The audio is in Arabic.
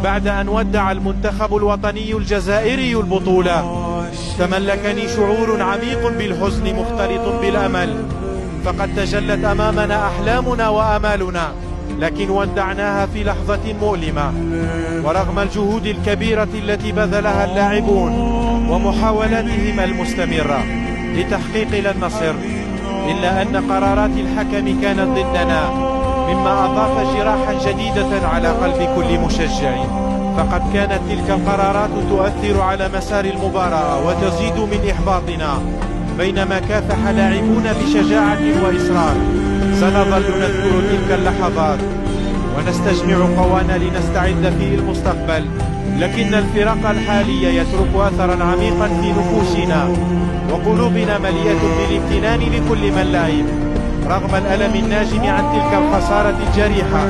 بعد أن ودع المنتخب الوطني الجزائري البطولة تملكني شعور عميق بالحزن مختلط بالأمل، فقد تجلت أمامنا أحلامنا وآمالنا، لكن ودعناها في لحظة مؤلمة. ورغم الجهود الكبيرة التي بذلها اللاعبون ومحاولاتهم المستمرة لتحقيق النصر، إلا أن قرارات الحكم كانت ضدنا، مما أضاف جراحا جديدة على قلب كل مشجع. فقد كانت تلك القرارات تؤثر على مسار المباراة وتزيد من إحباطنا، بينما كافح لاعبون بشجاعة وإصرار. سنظل نذكر تلك اللحظات ونستجمع قوانا لنستعد في المستقبل، لكن الفرق الحالية يترك أثرا عميقا في نفوسنا، وقلوبنا مليئة بالامتنان لكل من لعب رغم الألم الناجم عن تلك الخسارة الجريحة.